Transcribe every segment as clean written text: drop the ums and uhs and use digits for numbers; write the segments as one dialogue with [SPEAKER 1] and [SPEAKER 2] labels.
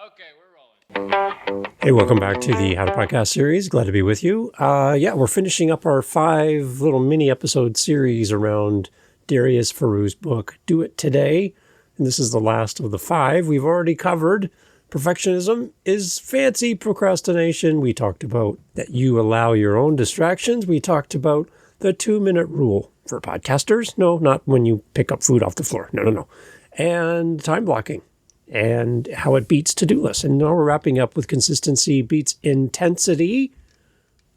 [SPEAKER 1] Okay, we're rolling.
[SPEAKER 2] Hey, welcome back to the How to Podcast series. Glad to be with you. We're finishing up our 5 little mini episode series around Darius Foroux's book, Do It Today. And this is the last of the 5. We've already covered perfectionism is fancy procrastination. We talked about that you allow your own distractions. We talked about the 2-minute rule for podcasters. No, not when you pick up food off the floor. No. And time blocking and how it beats to-do lists. And now we're wrapping up with consistency beats intensity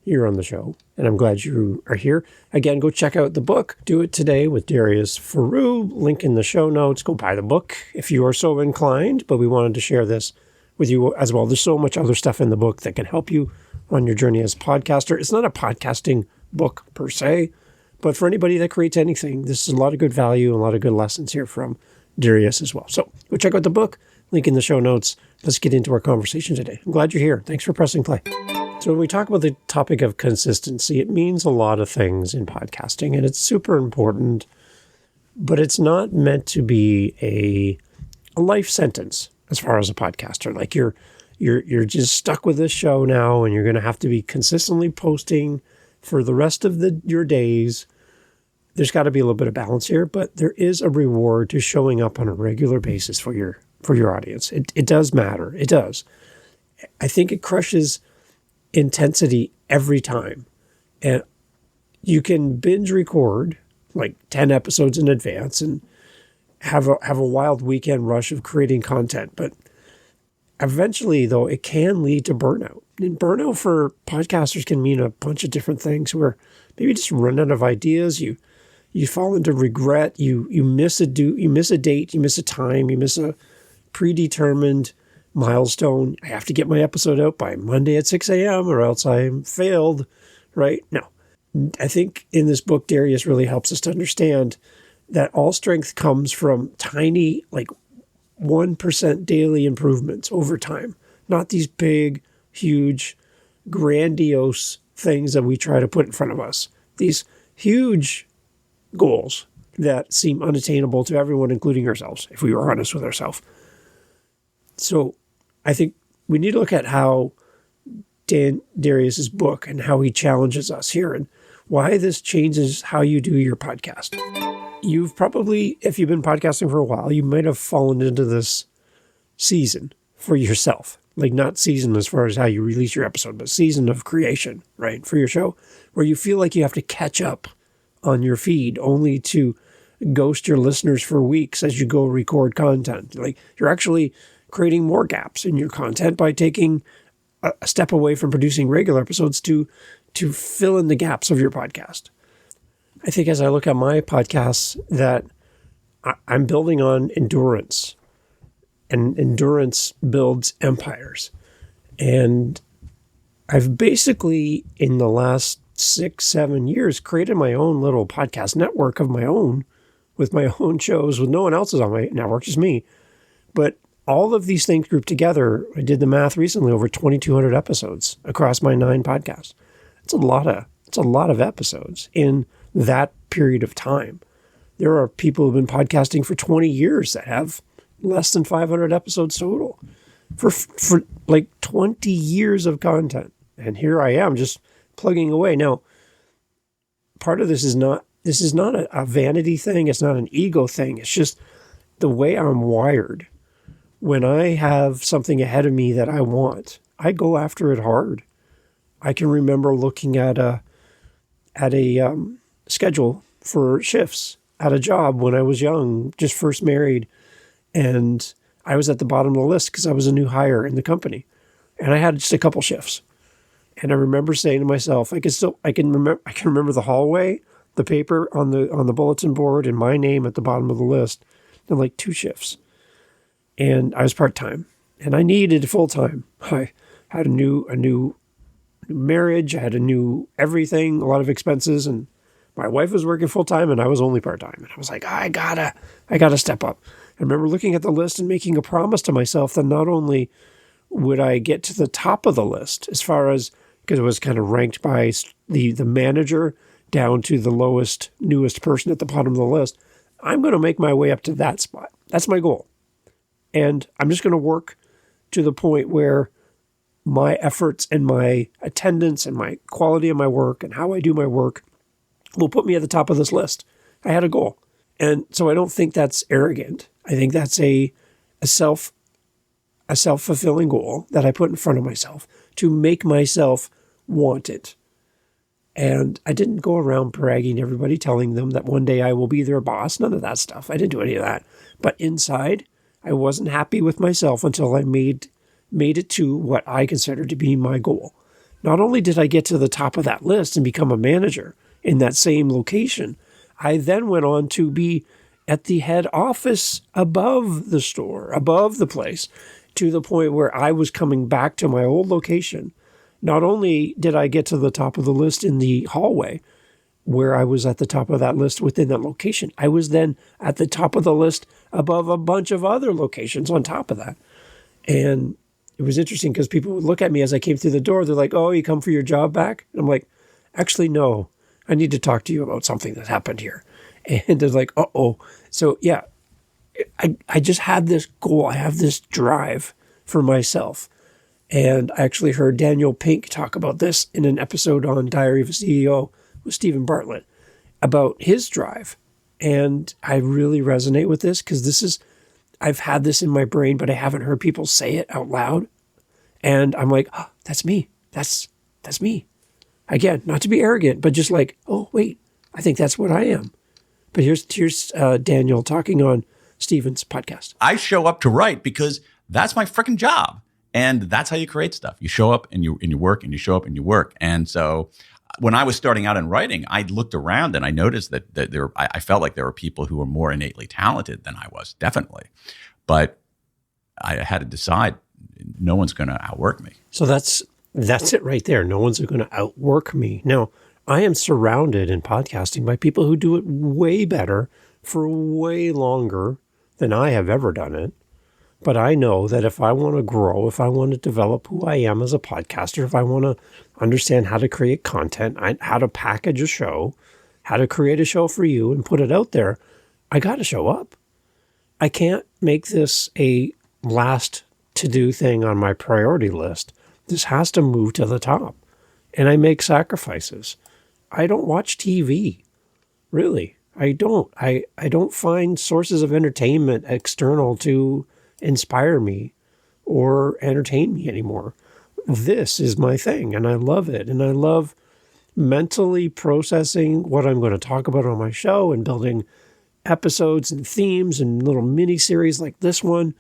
[SPEAKER 2] here on the show. And I'm glad you are here. Again, go check out the book, Do It Today with Darius Foroux. Link in the show notes. Go buy the book if you are so inclined. But we wanted to share this with you as well. There's so much other stuff in the book that can help you on your journey as a podcaster. It's not a podcasting book per se, but for anybody that creates anything, this is a lot of good value and a lot of good lessons here from Darius as well. So go check out the book, link in the show notes. Let's get into our conversation today. I'm glad you're here. Thanks for pressing play. So when we talk about the topic of consistency, it means a lot of things in podcasting, and it's super important, but it's not meant to be a life sentence as far as a podcaster. Like you're just stuck with this show now, and you're going to have to be consistently posting for the rest of your days. There's got to be a little bit of balance here, but there is a reward to showing up on a regular basis for your audience. It does matter. It does. I think it crushes intensity every time. And you can binge record like 10 episodes in advance and have a wild weekend rush of creating content. But eventually, though, it can lead to burnout. And burnout for podcasters can mean a bunch of different things where maybe just run out of ideas. You fall into regret. You miss a date. You miss a time. You miss a predetermined milestone. I have to get my episode out by Monday at 6 a.m. or else I'm failed, right? No. I think in this book, Darius really helps us to understand that all strength comes from tiny, like 1% daily improvements over time, not these big, huge, grandiose things that we try to put in front of us. These huge goals that seem unattainable to everyone, including ourselves, if we were honest with ourselves. So I think we need to look at how Darius's book and how he challenges us here and why this changes how you do your podcast. You've probably, if you've been podcasting for a while, you might have fallen into this season for yourself. Like not season as far as how you release your episode, but season of creation, right, for your show, where you feel like you have to catch up on your feed only to ghost your listeners for weeks as you go record content. Like you're actually creating more gaps in your content by taking a step away from producing regular episodes to fill in the gaps of your podcast. I think as I look at my podcasts that I'm building on endurance, and endurance builds empires. And I've basically in the last 6-7 years created my own little podcast network of my own with my own shows with no one else is on my network, just me. But all of these things grouped together, I did the math recently, over 2,200 episodes across my 9 podcasts. It's a lot of episodes in that period of time. There are people who've been podcasting for 20 years that have less than 500 episodes total for like 20 years of content. And here I am just plugging away. Now, part of this is not a vanity thing. It's not an ego thing. It's just the way I'm wired. When I have something ahead of me that I want, I go after it hard. I can remember looking at a schedule for shifts at a job when I was young, just first married, and I was at the bottom of the list because I was a new hire in the company, and I had just a couple shifts. And I remember saying to myself, I can remember the hallway, the paper on the bulletin board, and my name at the bottom of the list, and like 2 shifts. And I was part-time, and I needed full-time. I had a new marriage. I had a new everything, a lot of expenses, and my wife was working full-time, and I was only part-time. And I was like, I gotta step up. I remember looking at the list and making a promise to myself that not only would I get to the top of the list as far as, because it was kind of ranked by the manager down to the lowest, newest person at the bottom of the list, I'm going to make my way up to that spot. That's my goal. And I'm just going to work to the point where my efforts and my attendance and my quality of my work and how I do my work will put me at the top of this list. I had a goal. And so I don't think that's arrogant. I think that's a self-fulfilling goal that I put in front of myself to make myself want it. And I didn't go around bragging to everybody, telling them that one day I will be their boss. None of that stuff. I didn't do any of that. But inside, I wasn't happy with myself until I made it to what I considered to be my goal. Not only did I get to the top of that list and become a manager in that same location, I then went on to be at the head office above the store, above the place, to the point where I was coming back to my old location. Not only did I get to the top of the list in the hallway, where I was at the top of that list within that location, I was then at the top of the list above a bunch of other locations on top of that. And it was interesting because people would look at me as I came through the door. They're like, "Oh, you come for your job back?" And I'm like, "Actually, no. I need to talk to you about something that happened here." And they're like, "Uh-oh." So yeah, I just had this goal. I have this drive for myself. And I actually heard Daniel Pink talk about this in an episode on Diary of a CEO with Stephen Bartlett about his drive. And I really resonate with this because I've had this in my brain, but I haven't heard people say it out loud. And I'm like, "Oh, that's me. That's me." Again, not to be arrogant, but just like, "Oh, wait, I think that's what I am." But here's Daniel talking on Stephen's podcast.
[SPEAKER 3] I show up to write because that's my freaking job. And that's how you create stuff. You show up and you work, and you show up and you work. And so when I was starting out in writing, I looked around and I noticed that I felt like there were people who were more innately talented than I was, definitely. But I had to decide no one's going to outwork me.
[SPEAKER 2] So that's it right there. No one's going to outwork me. Now, I am surrounded in podcasting by people who do it way better for way longer than I have ever done it. But I know that if I want to grow, if I want to develop who I am as a podcaster, if I want to understand how to create content, how to package a show, how to create a show for you and put it out there, I got to show up. I can't make this a last to-do thing on my priority list. This has to move to the top. And I make sacrifices. I don't watch TV, really. I don't. I don't find sources of entertainment external to inspire me or entertain me anymore. This is my thing, and I love it. And I love mentally processing what I'm going to talk about on my show and building episodes and themes and little mini series like this one.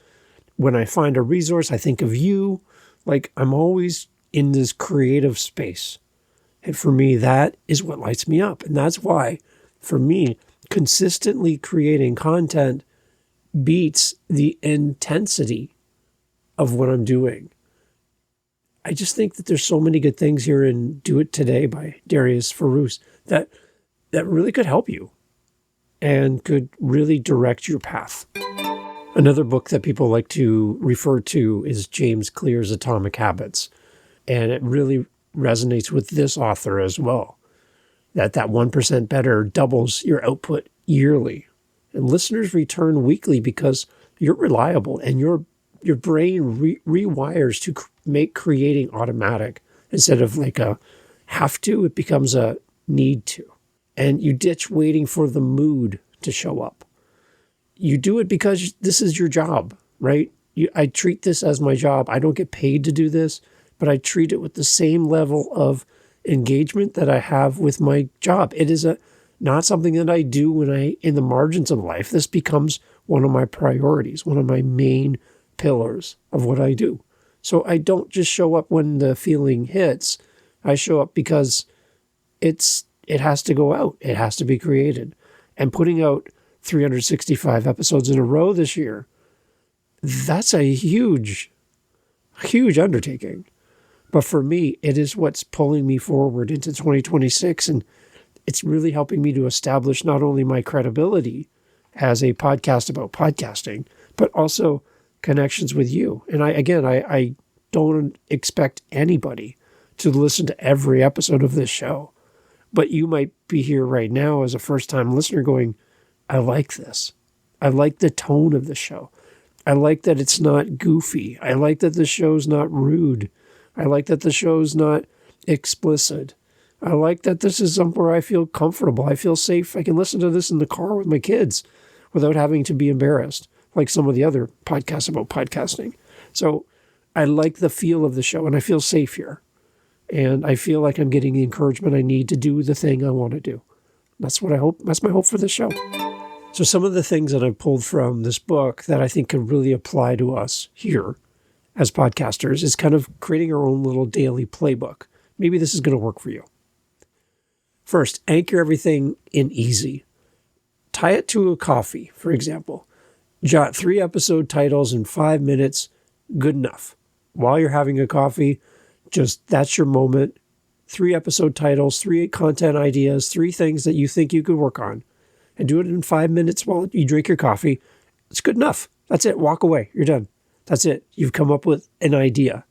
[SPEAKER 2] When I find a resource, I think of you. Like, I'm always in this creative space. And for me, that is what lights me up. And that's why, for me, consistently creating content beats the intensity of what I'm doing. I just think that there's so many good things here in Do It Today by Darius Foroux that really could help you and could really direct your path. Another book that people like to refer to is James Clear's Atomic Habits. And it really resonates with this author as well, that 1% better doubles your output yearly. And listeners return weekly because you're reliable and your brain rewires to make creating automatic. Instead of like a have to, it becomes a need to. And you ditch waiting for the mood to show up. You do it because this is your job, right? I treat this as my job. I don't get paid to do this, but I treat it with the same level of engagement that I have with my job. It is not something that I do when in the margins of life. This becomes one of my priorities, one of my main pillars of what I do. So I don't just show up when the feeling hits. I show up because it has to go out. It has to be created. And putting out 365 episodes in a row this year, that's a huge, huge undertaking. But for me, it is what's pulling me forward into 2026. And it's really helping me to establish not only my credibility as a podcast about podcasting, but also connections with you. And I don't expect anybody to listen to every episode of this show. But you might be here right now as a first-time listener going, I like this. I like the tone of the show. I like that it's not goofy. I like that the show's not rude. I like that the show's not explicit. I like that this is somewhere I feel comfortable. I feel safe. I can listen to this in the car with my kids without having to be embarrassed, like some of the other podcasts about podcasting. So I like the feel of the show, and I feel safe here. And I feel like I'm getting the encouragement I need to do the thing I want to do. That's what I hope. That's my hope for this show. So some of the things that I pulled from this book that I think could really apply to us here as podcasters is kind of creating our own little daily playbook. Maybe this is going to work for you. First, anchor everything in easy. Tie it to a coffee, for example. Jot 3 episode titles in 5 minutes. Good enough. While you're having a coffee, just that's your moment. 3 episode titles, 3 content ideas, 3 things that you think you could work on. And do it in 5 minutes while you drink your coffee. It's good enough. That's it. Walk away. You're done. That's it. You've come up with an idea.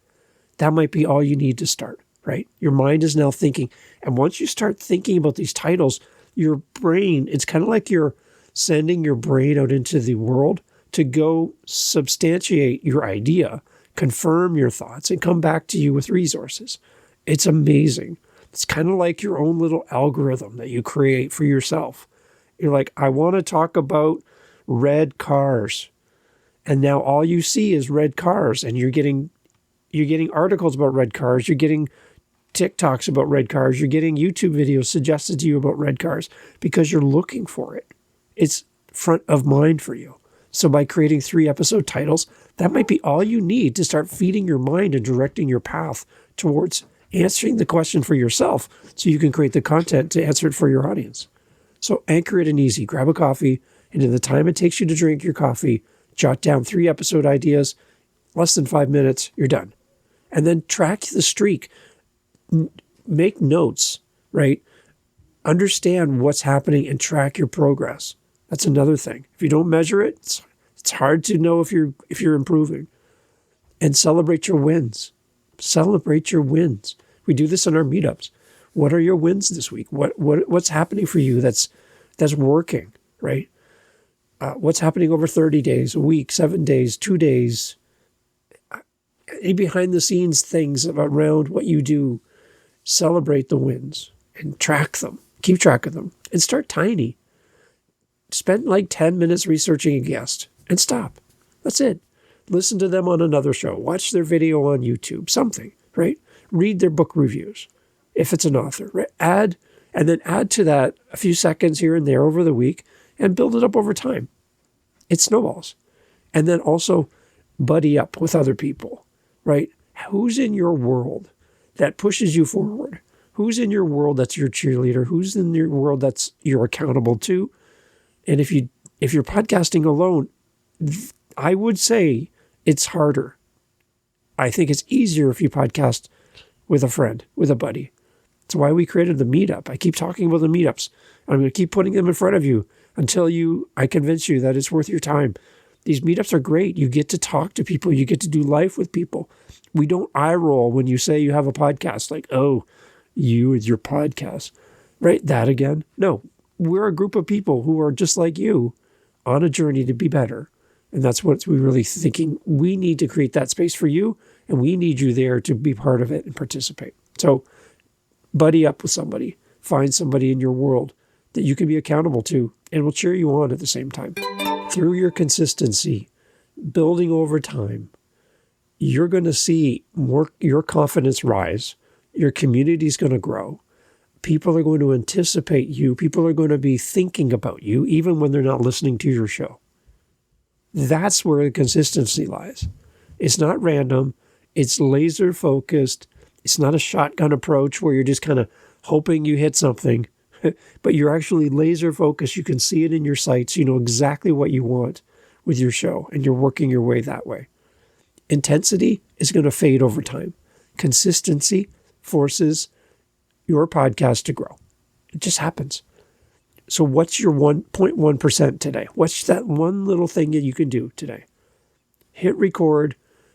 [SPEAKER 2] That might be all you need to start, right? Your mind is now thinking. And once you start thinking about these titles, your brain, it's kind of like you're sending your brain out into the world to go substantiate your idea, confirm your thoughts, and come back to you with resources. It's amazing. It's kind of like your own little algorithm that you create for yourself. You're like, I want to talk about red cars. And now all you see is red cars, and you're getting articles about red cars. You're getting TikToks about red cars. You're getting YouTube videos suggested to you about red cars because you're looking for it. It's front of mind for you. So by creating 3 episode titles, that might be all you need to start feeding your mind and directing your path towards answering the question for yourself so you can create the content to answer it for your audience. So anchor it in easy. Grab a coffee, and in the time it takes you to drink your coffee, jot down 3 episode ideas, less than 5 minutes, you're done. And then track the streak. Make notes, right? Understand what's happening and track your progress. That's another thing. If you don't measure it, it's hard to know if you're improving. And celebrate your wins. Celebrate your wins. We do this in our meetups. What are your wins this week? What's happening for you that's working, right? What's happening over 30 days, a week, 7 days, 2 days? Any behind the scenes things around what you do. Celebrate the wins and track them. Keep track of them and start tiny. Spend like 10 minutes researching a guest and stop. That's it. Listen to them on another show. Watch their video on YouTube, something, right? Read their book reviews if it's an author, right? Add to that a few seconds here and there over the week and build it up over time. It snowballs. And then also buddy up with other people, right? Who's in your world that pushes you forward? Who's in your world that's your cheerleader? Who's in your world that's you're accountable to? And if you're podcasting alone, I would say it's harder. I think it's easier if you podcast with a friend, with a buddy. That's why we created the meetup. I keep talking about the meetups. I'm going to keep putting them in front of you until I convince you that it's worth your time. These meetups are great. You get to talk to people. You get to do life with people. We don't eye roll when you say you have a podcast, like, oh, you with your podcast, right? That again? No, we're a group of people who are just like you on a journey to be better. And that's what we're really thinking. We need to create that space for you, and we need you there to be part of it and participate. So buddy up with somebody. Find somebody in your world that you can be accountable to and will cheer you on at the same time. Through your consistency, building over time, you're going to see your confidence rise. Your community is going to grow. People are going to anticipate you. People are going to be thinking about you, even when they're not listening to your show. That's where the consistency lies. It's not random. It's laser focused. It's not a shotgun approach where you're just kind of hoping you hit something, but you're actually laser focused. You can see it in your sights. You know exactly what you want with your show, and you're working your way that way. Intensity is going to fade over time. Consistency forces your podcast to grow. It just happens. So what's your 1.1% today? What's that one little thing that you can do today? Hit record.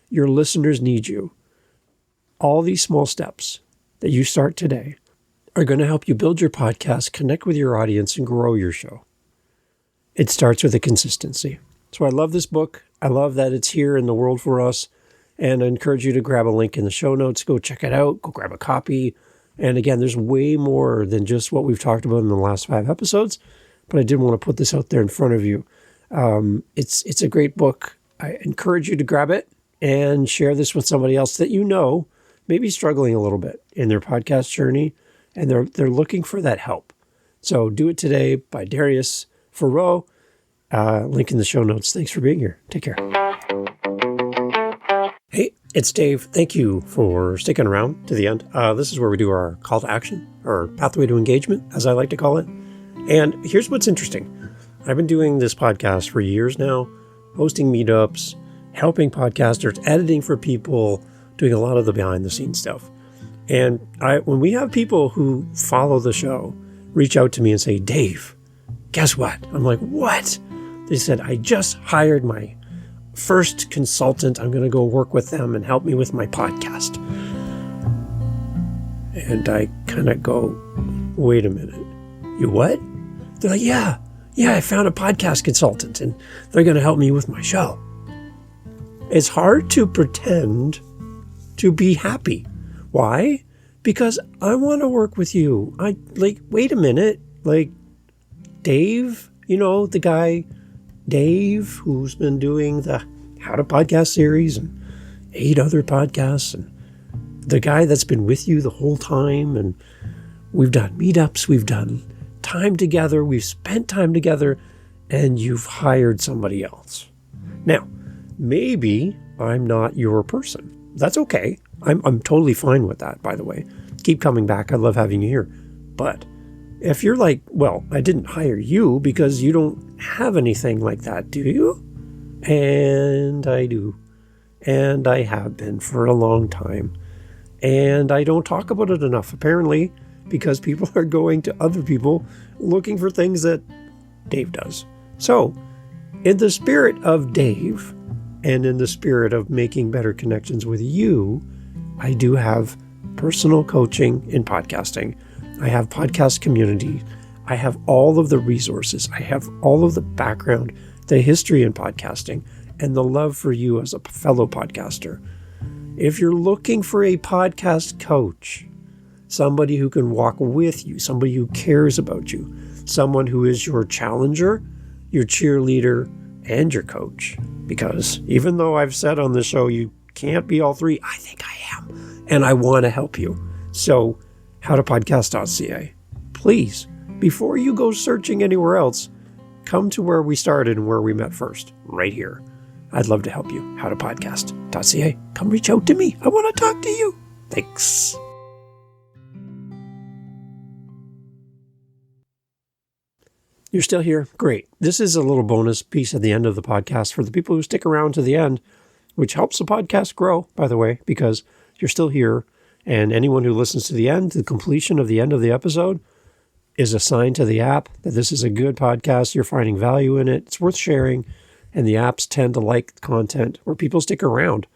[SPEAKER 2] Your listeners need you. All these small steps that you start today are going to help you build your podcast, connect with your audience, and grow your show. It starts with a consistency. So I love this book. I love that it's here in the world for us. And I encourage you to grab a link in the show notes. Go check it out. Go grab a copy. And again, there's way more than just what we've talked about in the last 5 episodes. But I did want to put this out there in front of you. It's a great book. I encourage you to grab it and share this with somebody else that you know may be struggling a little bit in their podcast journey, and they're looking for that help. So Do It Today by Darius Foroux. Link in the show notes. Thanks for being here. Take care. Hey, it's Dave. Thank you for sticking around to the end. This is where we do our call to action, or pathway to engagement, as I like to call it. And here's what's interesting. I've been doing this podcast for years now, hosting meetups, helping podcasters, editing for people, doing a lot of the behind the scenes stuff. And when we have people who follow the show reach out to me and say, Dave, guess what? I'm like, what? They said, I just hired my first consultant. I'm going to go work with them and help me with my podcast. And I kind of go, wait a minute. You what? They're like, yeah, I found a podcast consultant and they're going to help me with my show. It's hard to pretend to be happy. Why? Because I want to work with you. Wait a minute. Dave, the guy, Dave, who's been doing the How to Podcast series and 8 other podcasts, and the guy that's been with you the whole time. And we've done meetups, we've done time together, we've spent time together, and you've hired somebody else. Now, maybe I'm not your person. That's okay. I'm totally fine with that, by the way. Keep coming back. I love having you here. But if you're like, well, I didn't hire you because you don't have anything like that, do you? And I do. And I have been for a long time. And I don't talk about it enough, apparently, because people are going to other people looking for things that Dave does. So, in the spirit of Dave, and in the spirit of making better connections with you, I do have personal coaching in podcasting. I have podcast community. I have all of the resources. I have all of the background, the history in podcasting, and the love for you as a fellow podcaster. If you're looking for a podcast coach, somebody who can walk with you, somebody who cares about you, someone who is your challenger, your cheerleader, and your coach. Because even though I've said on the show you can't be all three, I think I am. And I want to help you. So, howtopodcast.ca. Please, before you go searching anywhere else, come to where we started and where we met first, right here. I'd love to help you. Howtopodcast.ca. Come reach out to me. I want to talk to you. Thanks. You're still here? Great. This is a little bonus piece at the end of the podcast for the people who stick around to the end, which helps the podcast grow, by the way, because you're still here. And anyone who listens to the end, the completion of the end of the episode, is assigned to the app that this is a good podcast. You're finding value in it. It's worth sharing. And the apps tend to like content where people stick around.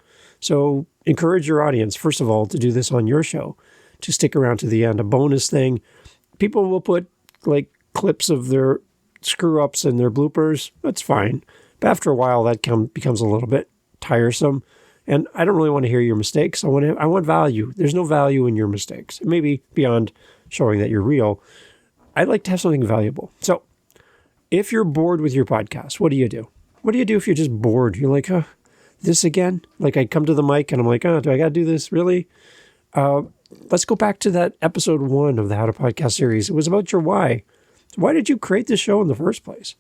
[SPEAKER 2] So encourage your audience, first of all, to do this on your show, to stick around to the end. A bonus thing, people will put clips of their screw-ups and their bloopers. That's fine. But after a while, that becomes a little bit tiresome. And I don't really want to hear your mistakes. I want value. There's no value in your mistakes. Maybe beyond showing that you're real. I'd like to have something valuable. So if you're bored with your podcast, what do you do? What do you do if you're just bored? You're like, this again? I come to the mic and I'm like, do I got to do this? Really? Let's go back to that episode 1 of the How to Podcast series. It was about your why. Why did you create this show in the first place?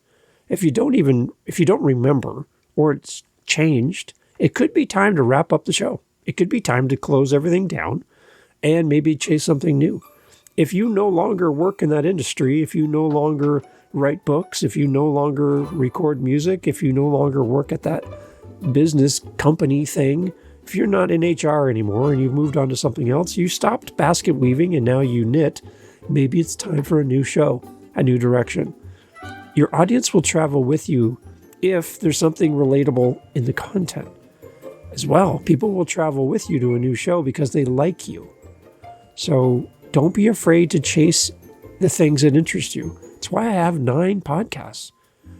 [SPEAKER 2] If you don't remember, or it's changed, it could be time to wrap up the show. It could be time to close everything down and maybe chase something new. If you no longer work in that industry, if you no longer write books, if you no longer record music, if you no longer work at that business company thing, if you're not in HR anymore and you've moved on to something else, you stopped basket weaving and now you knit, maybe it's time for a new show, a new direction. Your audience will travel with you if there's something relatable in the content. As well, people will travel with you to a new show because they like you. So don't be afraid to chase the things that interest you. That's why I have 9 podcasts.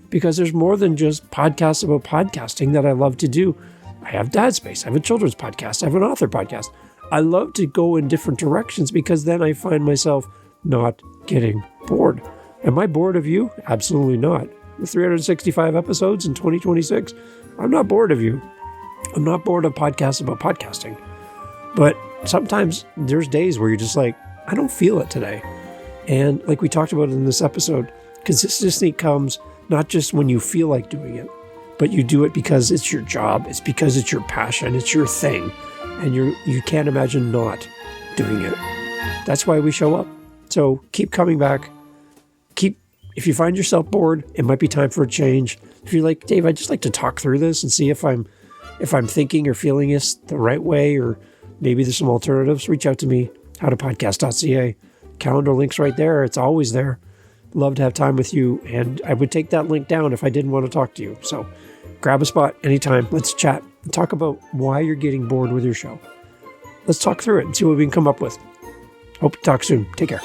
[SPEAKER 2] because there's more than just podcasts about podcasting that I love to do. I have Dad Space. I have a children's podcast. I have an author podcast. I love to go in different directions because then I find myself not getting bored. Am I bored of you? Absolutely not. With 365 episodes in 2026, I'm not bored of you. I'm not bored of podcasts about podcasting. But sometimes there's days where you're just like, I don't feel it today. And like we talked about in this episode, consistency comes not just when you feel like doing it, but you do it because it's your job. It's because it's your passion. It's your thing. And you can't imagine not doing it. That's why we show up. So keep coming back. If you find yourself bored, it might be time for a change. If you're like, Dave, I'd just like to talk through this and see if I'm thinking or feeling this the right way, or maybe there's some alternatives, reach out to me, howtopodcast.ca. Calendar link's right there. It's always there. Love to have time with you. And I would take that link down if I didn't want to talk to you. So grab a spot anytime. Let's chat and talk about why you're getting bored with your show. Let's talk through it and see what we can come up with. Hope to talk soon. Take care.